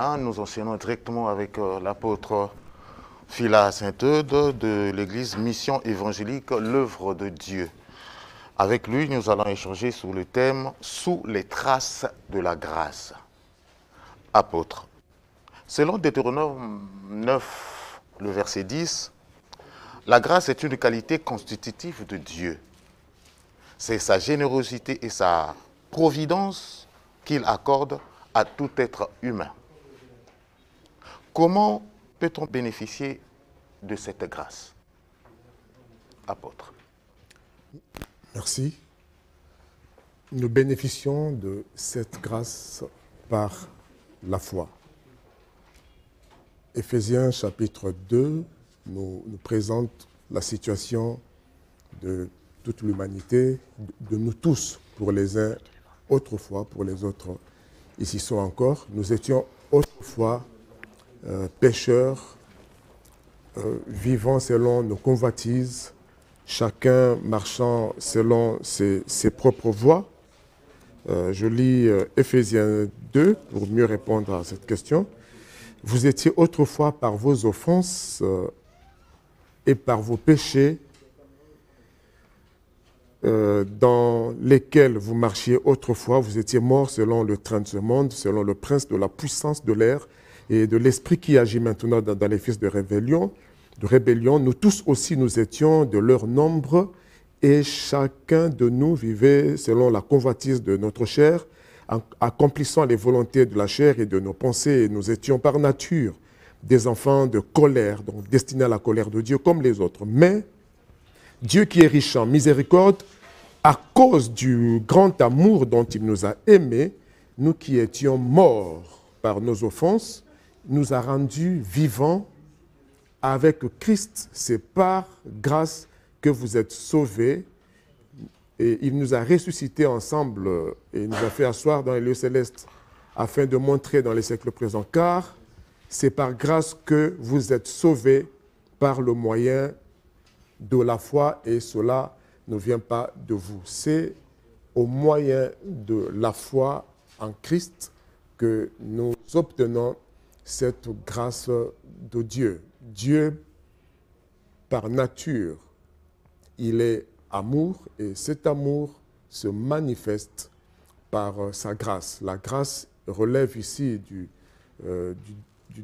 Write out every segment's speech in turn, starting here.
Nous enseignons directement avec l'apôtre Philas Saint-Eudes de l'église Mission évangélique, l'œuvre de Dieu. Avec lui, nous allons échanger sur le thème « Sous les traces de la grâce ». Apôtre. Selon Deutéronome 9, le verset 10, la grâce est une qualité constitutive de Dieu. C'est sa générosité et sa providence qu'il accorde à tout être humain. Comment peut-on bénéficier de cette grâce? Apôtre. Merci. Nous bénéficions de cette grâce par la foi. Éphésiens chapitre 2 nous présente la situation de toute l'humanité, de nous tous, pour les uns autrefois, pour les autres ici sont encore. Nous étions autrefois pécheurs, vivant selon nos convoitises, chacun marchant selon ses propres voies. Je lis Éphésiens 2 pour mieux répondre à cette question. Vous étiez autrefois par vos offenses et par vos péchés dans lesquels vous marchiez autrefois. Vous étiez morts selon le train de ce monde, selon le prince de la puissance de l'air et de l'esprit qui agit maintenant dans les fils de rébellion. Nous tous aussi, nous étions de leur nombre et chacun de nous vivait selon la convoitise de notre chair, accomplissant les volontés de la chair et de nos pensées. Nous étions par nature des enfants de colère, donc destinés à la colère de Dieu comme les autres. Mais Dieu qui est riche en miséricorde, à cause du grand amour dont il nous a aimés, nous qui étions morts par nos offenses, nous a rendus vivants avec Christ. C'est par grâce que vous êtes sauvés. Et il nous a ressuscités ensemble et il nous a fait asseoir dans les lieux célestes afin de montrer dans les siècles présents. Car c'est par grâce que vous êtes sauvés par le moyen de la foi et cela ne vient pas de vous. C'est au moyen de la foi en Christ que nous obtenons cette grâce de Dieu. Dieu, par nature, il est amour et cet amour se manifeste par sa grâce. La grâce relève ici du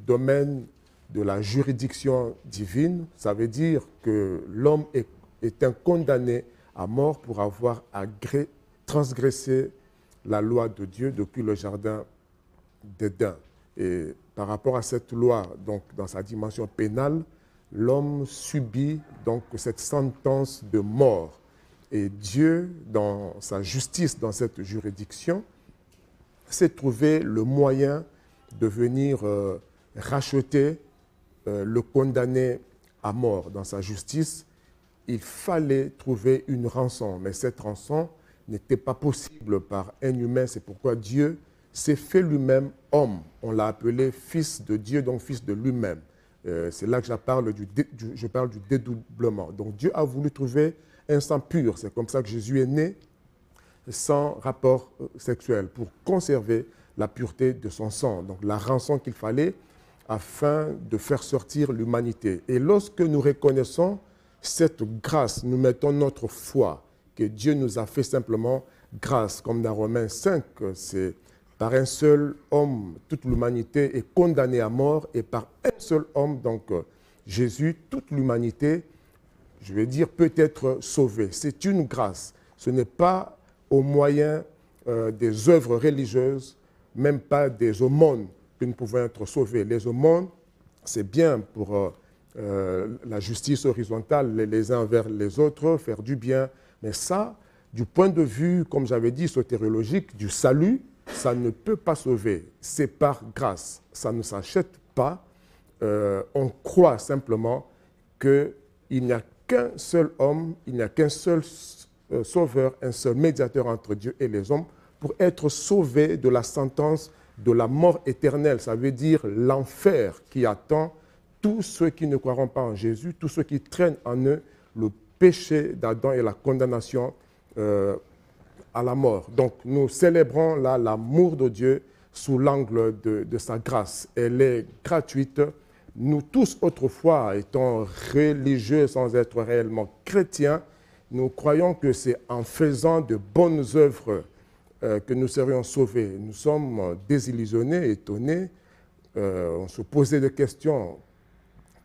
domaine de la juridiction divine. Ça veut dire que l'homme est un condamné à mort pour avoir transgressé la loi de Dieu depuis le jardin d'Éden. Et par rapport à cette loi, donc dans sa dimension pénale, l'homme subit donc cette sentence de mort. Et Dieu, dans sa justice, dans cette juridiction, s'est trouvé le moyen de venir racheter le condamné à mort. Dans sa justice, il fallait trouver une rançon, mais cette rançon n'était pas possible par un humain. C'est pourquoi Dieu s'est fait lui-même homme. On l'a appelé fils de Dieu, donc fils de lui-même. C'est là que je parle du dédoublement. Donc Dieu a voulu trouver un sang pur. C'est comme ça que Jésus est né, sans rapport sexuel, pour conserver la pureté de son sang. Donc la rançon qu'il fallait afin de faire sortir l'humanité. Et lorsque nous reconnaissons cette grâce, nous mettons notre foi, que Dieu nous a fait simplement grâce, comme dans Romains 5, c'est par un seul homme, toute l'humanité est condamnée à mort, et par un seul homme, donc Jésus, toute l'humanité, je vais dire, peut être sauvée. C'est une grâce. Ce n'est pas au moyen des œuvres religieuses, même pas des aumônes que nous pouvons être sauvés. Les aumônes, c'est bien pour la justice horizontale, les uns envers les autres, faire du bien. Mais ça, du point de vue, comme j'avais dit, sotériologique, du salut, ça ne peut pas sauver. C'est par grâce. Ça ne s'achète pas. On croit simplement qu'il n'y a qu'un seul homme, il n'y a qu'un seul sauveur, un seul médiateur entre Dieu et les hommes pour être sauvé de la sentence de la mort éternelle. Ça veut dire l'enfer qui attend tous ceux qui ne croiront pas en Jésus, tous ceux qui traînent en eux le péché d'Adam et la condamnation à la mort. Donc nous célébrons là l'amour de Dieu, sous l'angle de sa grâce. Elle est gratuite. Nous tous, autrefois, étant religieux sans être réellement chrétiens, nous croyons que c'est en faisant de bonnes œuvres que nous serions sauvés. Nous sommes désillusionnés, étonnés. On se posait des questions,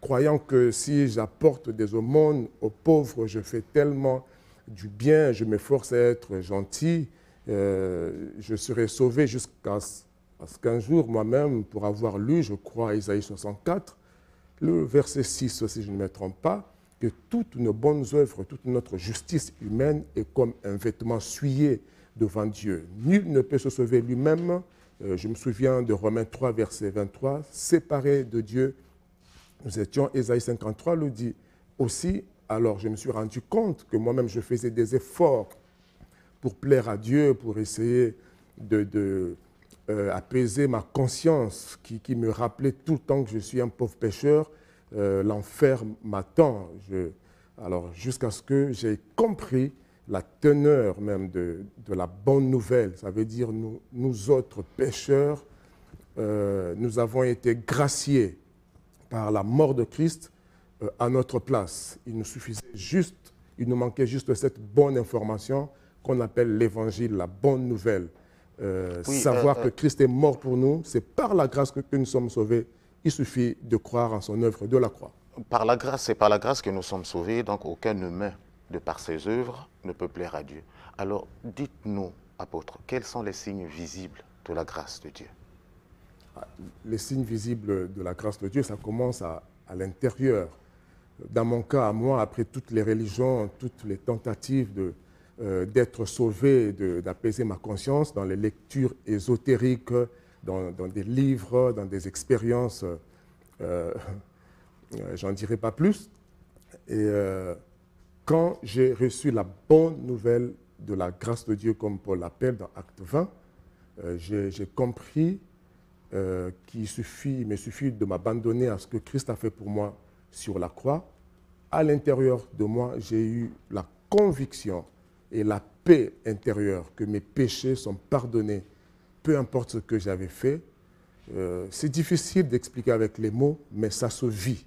croyant que si j'apporte des aumônes aux pauvres, je fais tellement du bien, je m'efforce à être gentil, je serai sauvé jusqu'à ce qu'un jour, moi-même, pour avoir lu, je crois, à Isaïe 64, le verset 6, si je ne me trompe pas, que toutes nos bonnes œuvres, toute notre justice humaine est comme un vêtement souillé devant Dieu. Nul ne peut se sauver lui-même. Je me souviens de Romains 3, verset 23, séparés de Dieu, nous étions, Isaïe 53 le dit aussi. Alors je me suis rendu compte que moi-même je faisais des efforts pour plaire à Dieu, pour essayer apaiser ma conscience qui me rappelait tout le temps que je suis un pauvre pécheur. L'enfer m'attend. Alors jusqu'à ce que j'ai compris la teneur même de la bonne nouvelle. Ça veut dire nous autres pécheurs, nous avons été graciés par la mort de Christ à notre place. Il nous manquait juste cette bonne information qu'on appelle l'évangile, la bonne nouvelle. Savoir que Christ est mort pour nous, c'est par la grâce que nous sommes sauvés. Il suffit de croire en son œuvre de la croix. Par la grâce, c'est par la grâce que nous sommes sauvés, donc aucun humain, de par ses œuvres, ne peut plaire à Dieu. Alors, dites-nous, apôtres, quels sont les signes visibles de la grâce de Dieu? Les signes visibles de la grâce de Dieu, ça commence à l'intérieur. Dans mon cas, à moi, après toutes les religions, toutes les tentatives d'être sauvé, d'apaiser ma conscience, dans les lectures ésotériques, dans des livres, dans des expériences, j'en dirai pas plus. Et quand j'ai reçu la bonne nouvelle de la grâce de Dieu, comme Paul l'appelle dans Acte 20, j'ai compris qu'il me suffit de m'abandonner à ce que Christ a fait pour moi sur la croix. À l'intérieur de moi, j'ai eu la conviction et la paix intérieure que mes péchés sont pardonnés, peu importe ce que j'avais fait. C'est difficile d'expliquer avec les mots, mais ça se vit.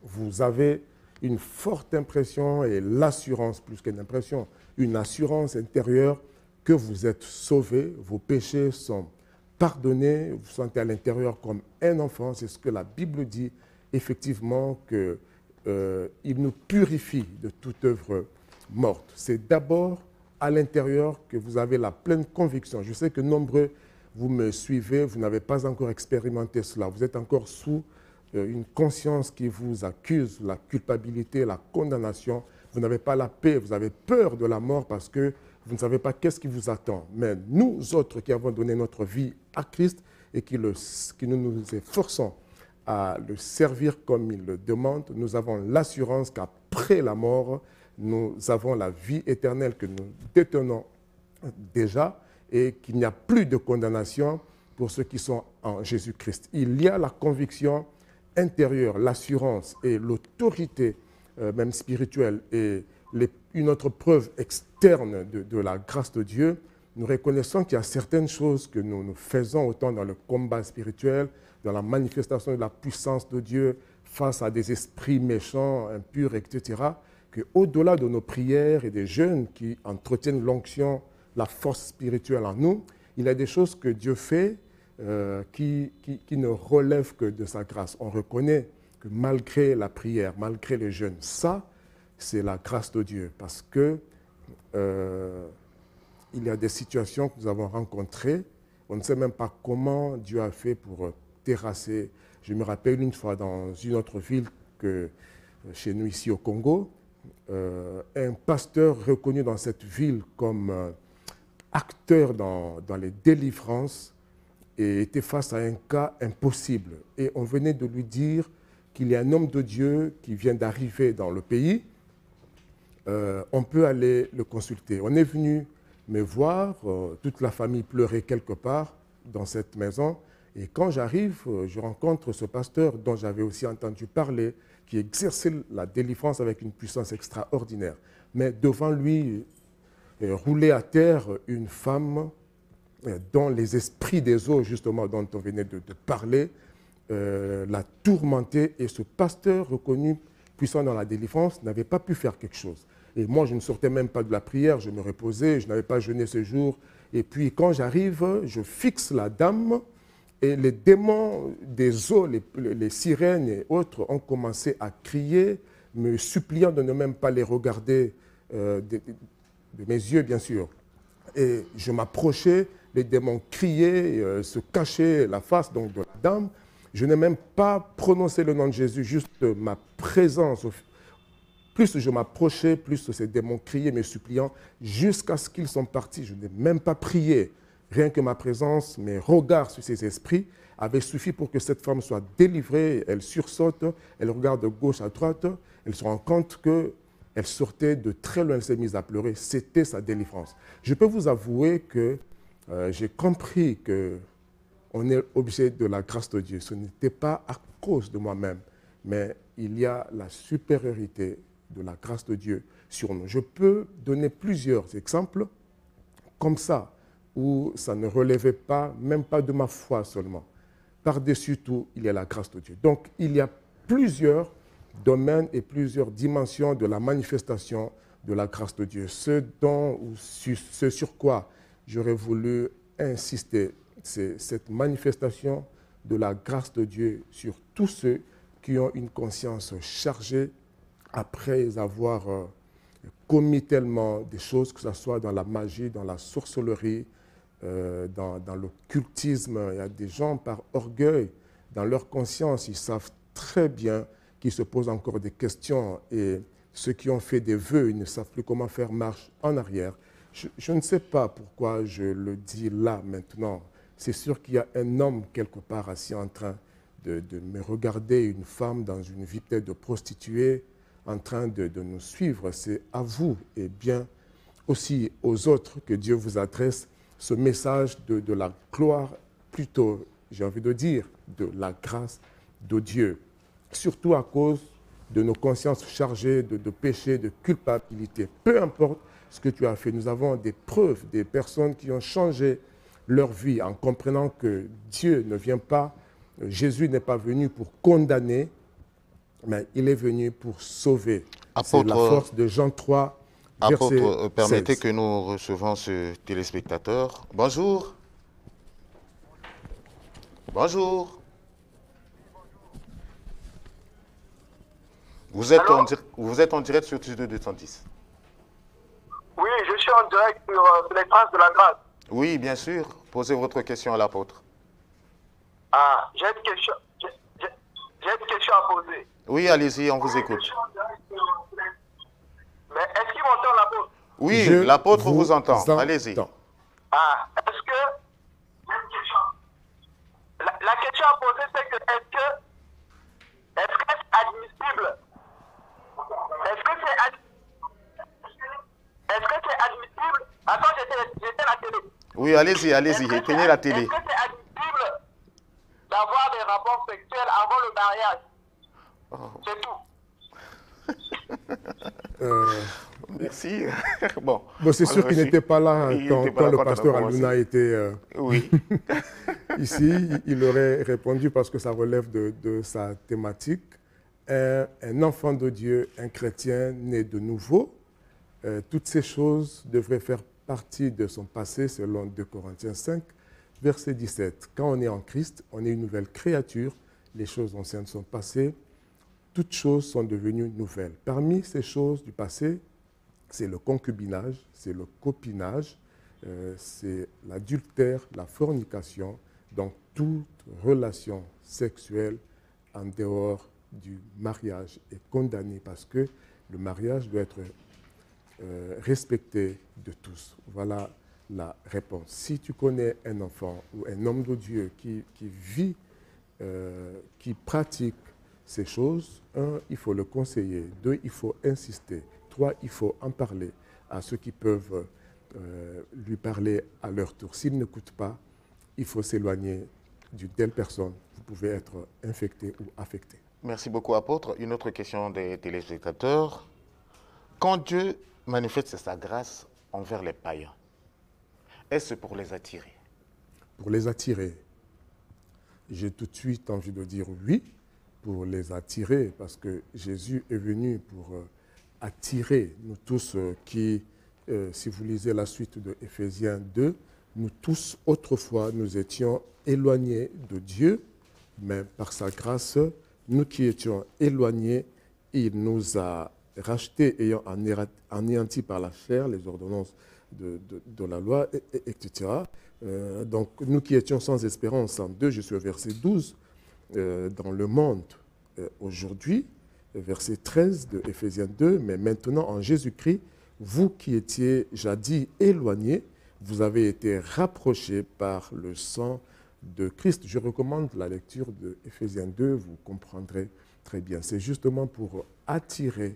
Vous avez une forte impression et l'assurance, plus qu'une impression, une assurance intérieure que vous êtes sauvé, vos péchés sont pardonnés, vous vous sentez à l'intérieur comme un enfant. C'est ce que la Bible dit, effectivement, qu'il nous purifie de toute œuvre morte. C'est d'abord à l'intérieur que vous avez la pleine conviction. Je sais que nombreux, vous me suivez, vous n'avez pas encore expérimenté cela. Vous êtes encore sous une conscience qui vous accuse, la culpabilité, la condamnation. Vous n'avez pas la paix, vous avez peur de la mort parce que vous ne savez pas qu'est-ce qui vous attend. Mais nous autres qui avons donné notre vie à Christ et qui nous efforçons à le servir comme il le demande, nous avons l'assurance qu'après la mort, nous avons la vie éternelle que nous détenons déjà et qu'il n'y a plus de condamnation pour ceux qui sont en Jésus-Christ. Il y a la conviction intérieure, l'assurance et l'autorité même spirituelle et une autre preuve externe de la grâce de Dieu. Nous reconnaissons qu'il y a certaines choses que nous faisons autant dans le combat spirituel, dans la manifestation de la puissance de Dieu face à des esprits méchants, impurs, etc., qu'au-delà de nos prières et des jeûnes qui entretiennent l'onction, la force spirituelle en nous, il y a des choses que Dieu fait qui ne relèvent que de sa grâce. On reconnaît que malgré la prière, malgré le jeûne, ça, c'est la grâce de Dieu. Parce que il y a des situations que nous avons rencontrées, on ne sait même pas comment Dieu a fait pour terrasser. Je me rappelle une fois dans une autre ville que chez nous ici au Congo, un pasteur reconnu dans cette ville comme acteur dans les délivrances et était face à un cas impossible. Et on venait de lui dire qu'il y a un homme de Dieu qui vient d'arriver dans le pays, on peut aller le consulter. On est venu me voir, toute la famille pleurait quelque part dans cette maison. Et quand j'arrive, je rencontre ce pasteur dont j'avais aussi entendu parler, qui exerçait la délivrance avec une puissance extraordinaire. Mais devant lui, roulait à terre une femme dont les esprits des eaux, justement, dont on venait de parler, l'a tourmenté. Et ce pasteur reconnu puissant dans la délivrance n'avait pas pu faire quelque chose. Et moi, je ne sortais même pas de la prière, je me reposais, je n'avais pas jeûné ce jour. Et puis, quand j'arrive, je fixe la dame et les démons des eaux, les sirènes et autres ont commencé à crier, me suppliant de ne même pas les regarder de mes yeux, bien sûr. Et je m'approchais, les démons criaient, se cachaient la face donc, de la dame. Je n'ai même pas prononcé le nom de Jésus, juste ma présence. Plus je m'approchais, plus ces démons criaient, me suppliant, jusqu'à ce qu'ils sont partis. Je n'ai même pas prié. Rien que ma présence, mes regards sur ces esprits avaient suffi pour que cette femme soit délivrée. Elle sursaute, elle regarde de gauche à droite, elle se rend compte qu'elle sortait de très loin, elle s'est mise à pleurer. C'était sa délivrance. Je peux vous avouer que j'ai compris qu'on est objet de la grâce de Dieu. Ce n'était pas à cause de moi-même, mais il y a la supériorité de la grâce de Dieu sur nous. Je peux donner plusieurs exemples comme ça, où ça ne relevait pas, même pas de ma foi seulement. Par-dessus tout, il y a la grâce de Dieu. Donc, il y a plusieurs domaines et plusieurs dimensions de la manifestation de la grâce de Dieu. Ce sur quoi j'aurais voulu insister, c'est cette manifestation de la grâce de Dieu sur tous ceux qui ont une conscience chargée après avoir commis tellement de choses, que ce soit dans la magie, dans la sorcellerie, dans l'occultisme. Il y a des gens par orgueil, dans leur conscience, ils savent très bien qu'ils se posent encore des questions et ceux qui ont fait des vœux, ils ne savent plus comment faire marche en arrière. Je ne sais pas pourquoi je le dis là maintenant. C'est sûr qu'il y a un homme quelque part assis en train de me regarder, une femme dans une vie peut-être de prostituée, en train de nous suivre. C'est à vous et bien aussi aux autres que Dieu vous adresse ce message de la gloire, plutôt, j'ai envie de dire, de la grâce de Dieu. Surtout à cause de nos consciences chargées de péché, de culpabilité. Peu importe ce que tu as fait, nous avons des preuves, des personnes qui ont changé leur vie en comprenant que Dieu ne vient pas, Jésus n'est pas venu pour condamner, mais il est venu pour sauver. C'est la force de Jean 3, verset 16. Permettez que nous recevons ce téléspectateur. Bonjour. Bonjour. Vous êtes en direct sur Tuesday 210. Oui, je suis en direct sur les traces de la grâce. Oui, bien sûr. Posez votre question à l'apôtre. Ah, j'ai une question à poser. Oui, allez-y, on vous écoute. Mais est-ce qu'il m'entend, l'apôtre? Oui, l'apôtre vous entend. Allez-y. Ah, est-ce que... La question à poser, c'est que est-ce que c'est admissible? Est-ce que c'est admissible? Attends, j'étais à la télé. Oui, allez-y, éteignez la télé. Est-ce que c'est admissible d'avoir des rapports sexuels avant le mariage? C'est tout. Merci. Bon, c'est sûr qu'il n'était pas là quand le pasteur Aluna était oui. ici. Il aurait répondu parce que ça relève de sa thématique. Un enfant de Dieu, un chrétien né de nouveau, toutes ces choses devraient faire partie de son passé selon 2 Corinthiens 5, verset 17. Quand on est en Christ, on est une nouvelle créature, les choses anciennes sont passées, toutes choses sont devenues nouvelles. Parmi ces choses du passé, c'est le concubinage, c'est le copinage, c'est l'adultère, la fornication, donc toute relation sexuelle en dehors du mariage est condamnée parce que le mariage doit être respecté de tous. Voilà la réponse. Si tu connais un enfant ou un homme de Dieu qui vit, qui pratique ces choses, 1, il faut le conseiller. 2, il faut insister. 3, il faut en parler à ceux qui peuvent lui parler à leur tour. S'il n'écoute pas, il faut s'éloigner d'une telle personne. Vous pouvez être infecté ou affecté. Merci beaucoup, apôtre. Une autre question des téléspectateurs. Quand Dieu manifeste sa grâce envers les païens, est-ce pour les attirer? pour les attirer. J'ai tout de suite envie de dire oui, pour les attirer, parce que Jésus est venu pour attirer nous tous qui, si vous lisez la suite de Éphésiens 2, nous tous, autrefois, nous étions éloignés de Dieu, mais par sa grâce, nous qui étions éloignés, il nous a rachetés, ayant anéanti par la chair les ordonnances de la loi, etc. Donc, nous qui étions sans espérance, en 2, je suis au verset 12, dans le monde aujourd'hui, verset 13 de Éphésiens 2, mais maintenant en Jésus-Christ, vous qui étiez jadis éloignés, vous avez été rapprochés par le sang de Christ. Je recommande la lecture de Éphésiens 2, vous comprendrez très bien. C'est justement pour attirer,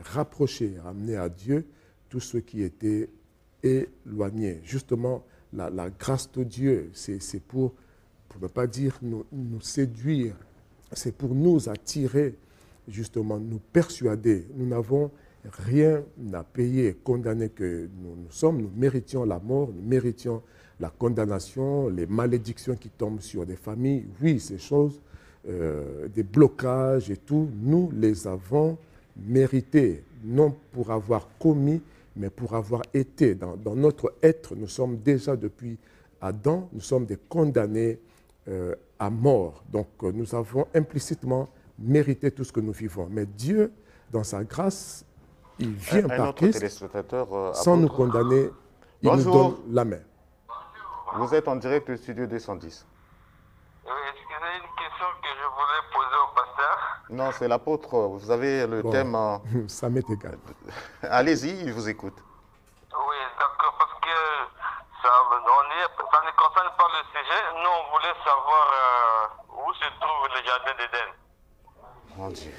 rapprocher, ramener à Dieu tous ceux qui étaient éloignés. Justement, la grâce de Dieu, c'est pour ne pas dire nous séduire, c'est pour nous attirer, justement, nous persuader. Nous n'avons rien à payer, condamnés que nous sommes. Nous méritions la mort, nous méritions la condamnation, les malédictions qui tombent sur des familles. Oui, ces choses, des blocages et tout, nous les avons méritées, non pour avoir commis, mais pour avoir été. Dans notre être, nous sommes déjà depuis Adam, nous sommes des condamnés à mort. Donc nous avons implicitement mérité tout ce que nous vivons. Mais Dieu, dans sa grâce, il vient par Christ, sans nous condamner, il nous donne la main. Vous êtes en direct du studio 210. Oui, excusez, une question que je voulais poser au pasteur. Non, c'est l'apôtre. Vous avez le thème... Ça m'est égal. Allez-y, il vous écoute. Oui, d'accord, parce que ça ne concerne pas le sujet. Nous, on voulait savoir où se trouve le jardin d'Éden. Mon Dieu.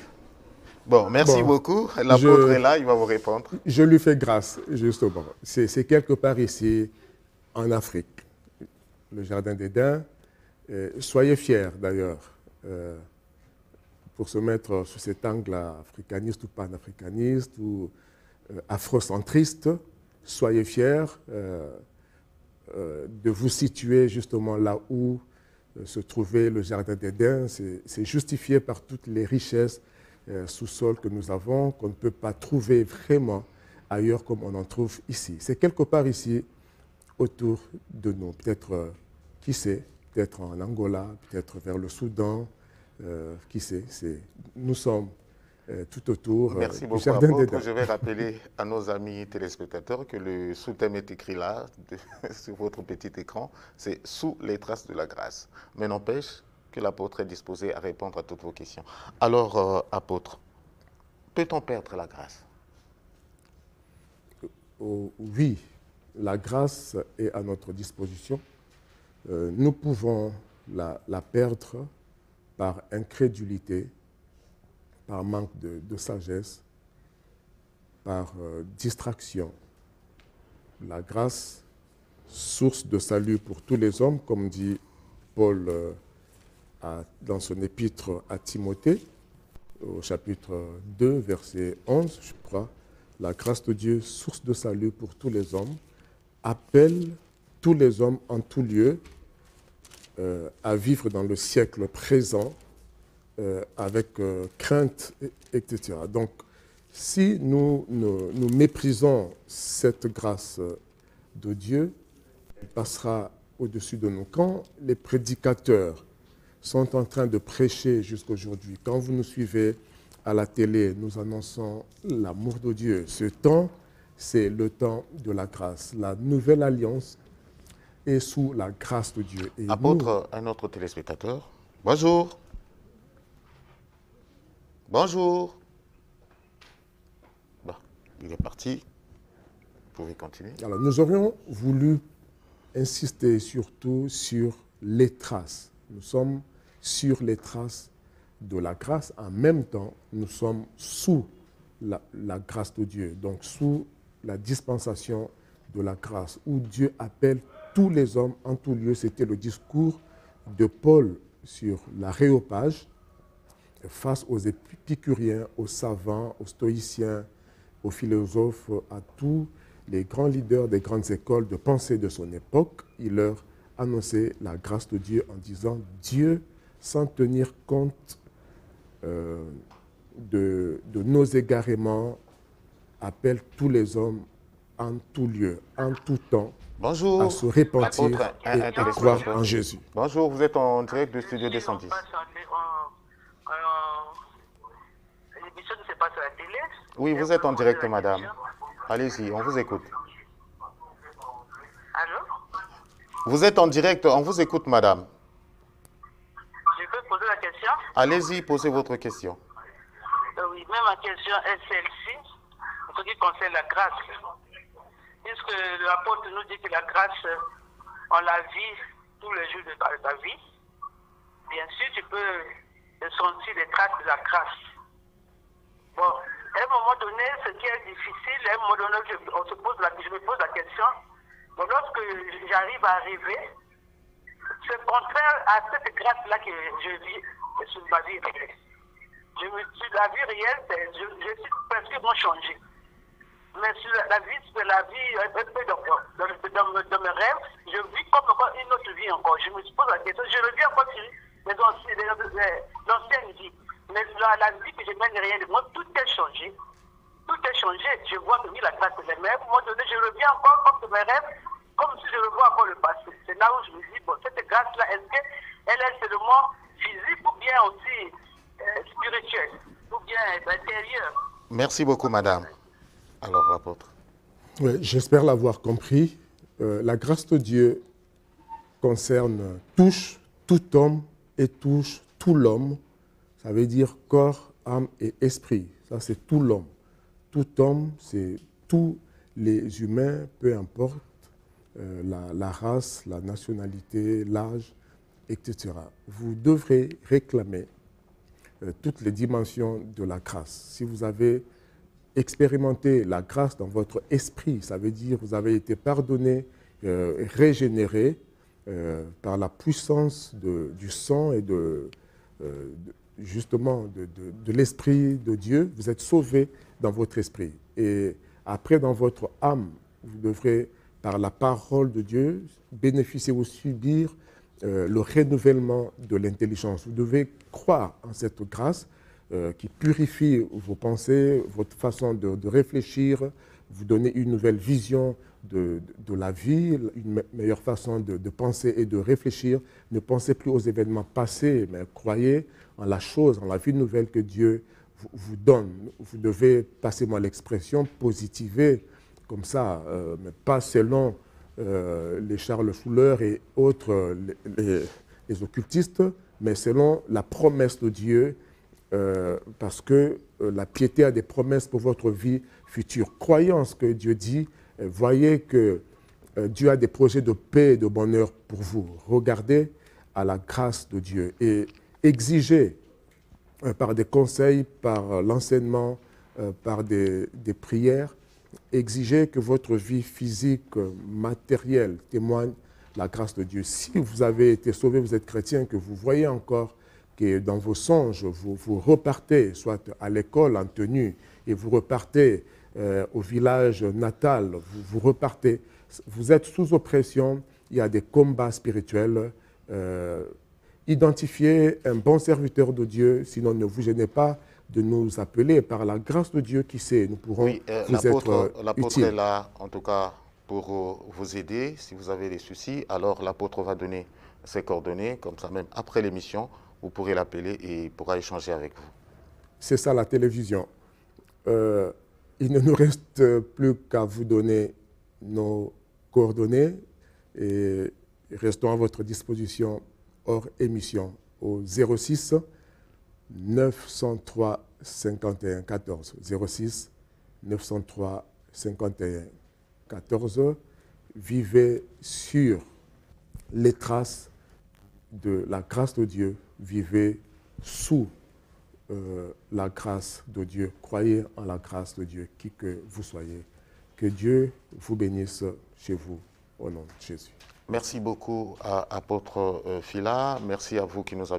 Bon, merci beaucoup. L'apôtre est là, il va vous répondre. Je lui fais grâce, justement. C'est quelque part ici, en Afrique. Le jardin d'Éden. Soyez fiers, d'ailleurs, pour se mettre sous cet angle africaniste ou panafricaniste ou afrocentriste. Soyez fiers de vous situer justement là où se trouvait le jardin d'Éden. C'est justifié par toutes les richesses sous-sol que nous avons, qu'on ne peut pas trouver vraiment ailleurs comme on en trouve ici. C'est quelque part ici, autour de nous. Peut-être, qui sait, peut-être en Angola, peut-être vers le Soudan, qui sait. Nous sommes tout autour Merci du beaucoup, jardin apôtre. d'Éden. Je vais rappeler à nos amis téléspectateurs que le sous-thème est écrit là, sur votre petit écran. C'est « Sous les traces de la grâce ». Mais n'empêche que l'apôtre est disposé à répondre à toutes vos questions. Alors, apôtre, peut-on perdre la grâce? Oui, la grâce est à notre disposition. Nous pouvons la perdre par incrédulité, par manque de sagesse, par distraction. La grâce, source de salut pour tous les hommes, comme dit Paul dans son épître à Timothée, au chapitre 2, verset 11, je crois, la grâce de Dieu, source de salut pour tous les hommes, appelle tous les hommes en tout lieu à vivre dans le siècle présent avec crainte, etc. Donc, si nous méprisons cette grâce de Dieu, elle passera au-dessus de nous. Quand les prédicateurs sont en train de prêcher jusqu'aujourd'hui, quand vous nous suivez à la télé, nous annonçons l'amour de Dieu. Ce temps, c'est le temps de la grâce. La nouvelle alliance est sous la grâce de Dieu. Et apôtre, un autre téléspectateur. Bonjour. Bonjour. Bon, il est parti. Vous pouvez continuer. Alors, nous aurions voulu insister surtout sur les traces. Nous sommes sur les traces de la grâce. En même temps, nous sommes sous la grâce de Dieu, donc sous la dispensation de la grâce, où Dieu appelle tous les hommes en tout lieu. C'était le discours de Paul sur l'aréopage face aux épicuriens, aux savants, aux stoïciens, aux philosophes, à tous les grands leaders des grandes écoles de pensée de son époque. Il leur annoncer la grâce de Dieu en disant Dieu, sans tenir compte de nos égarements, appelle tous les hommes en tout lieu, en tout temps, Bonjour, à se repentir et à croire en Jésus. Bonjour, vous êtes en direct du studio 210. L'émission ne se passe à la télé. Oui, vous êtes en direct, madame. Allez-y, on vous écoute. Allô? Vous êtes en direct, on vous écoute, madame. Je peux poser la question? Allez-y, posez votre question. Oui, mais ma question est celle-ci, en ce qui concerne la grâce. Puisque l'apôtre nous dit que la grâce, on la vit tous les jours de ta vie. Bien sûr, tu peux sentir les traces de la grâce. Bon, à un moment donné, ce qui est difficile, à un moment donné, je me pose la question, bon, lorsque j'arrive à arriver, c'est contraire à cette grâce-là que je vis sur ma vie réelle. Sur la vie réelle, je suis presque changé. Mais sur la vie un peu dans mes rêves, je vis comme une autre vie encore. Je me pose la question, je reviens encore sur l'ancienne vie. Mais la vie que je mène derrière de moi, tout est changé. Tout est changé. Je vois que la grâce de mes rêves. À un moment donné, je reviens encore comme de mes rêves, comme si je revois encore le passé. C'est là où je me dis, bon, cette grâce-là, est-ce qu'elle est seulement physique ou bien aussi spirituelle, ou bien intérieure? Merci beaucoup, madame. Alors, l'apôtre. Oui, j'espère l'avoir compris. La grâce de Dieu touche tout homme et touche tout l'homme. Ça veut dire corps, âme et esprit. Ça, c'est tout l'homme. Tout homme, c'est tous les humains, peu importe la race, la nationalité, l'âge, etc. Vous devrez réclamer toutes les dimensions de la grâce. Si vous avez expérimenté la grâce dans votre esprit, ça veut dire que vous avez été pardonné, régénéré par la puissance du sang et justement de l'Esprit de Dieu, vous êtes sauvé dans votre esprit. Et après, dans votre âme, vous devrez, par la parole de Dieu, bénéficier ou subir le renouvellement de l'intelligence. Vous devez croire en cette grâce qui purifie vos pensées, votre façon de réfléchir, vous donner une nouvelle vision de la vie, une meilleure façon de penser et de réfléchir. Ne pensez plus aux événements passés, mais croyez en la chose, en la vie nouvelle que Dieu vous donne. Vous devez, passez-moi l'expression, positiver comme ça, mais pas selon les Charles Schuller et autres, les occultistes, mais selon la promesse de Dieu, parce que la piété a des promesses pour votre vie future. Croyez en ce que Dieu dit, voyez que Dieu a des projets de paix et de bonheur pour vous. Regardez à la grâce de Dieu et exigez par des conseils, par l'enseignement, par des prières, exigez que votre vie physique, matérielle témoigne la grâce de Dieu. Si vous avez été sauvé, vous êtes chrétien, que vous voyez encore que dans vos songes, vous repartez, soit à l'école en tenue, et vous repartez au village natal, vous repartez, vous êtes sous oppression, il y a des combats spirituels. Identifiez un bon serviteur de Dieu, sinon ne vous gênez pas de nous appeler. Par la grâce de Dieu, qui sait, nous pourrons vous être l'apôtre est là, en tout cas, pour vous aider. Si vous avez des soucis, alors l'apôtre va donner ses coordonnées, comme ça même après l'émission, vous pourrez l'appeler et il pourra échanger avec vous. C'est ça la télévision. Il ne nous reste plus qu'à vous donner nos coordonnées et restons à votre disposition hors émission au 06 903 51 14. 06 903 51 14. Vivez sur les traces de la grâce de Dieu. Vivez sous la grâce de Dieu. Croyez en la grâce de Dieu, qui que vous soyez. Que Dieu vous bénisse chez vous, au nom de Jésus. Merci beaucoup à apôtre Phila. Merci à vous qui nous avez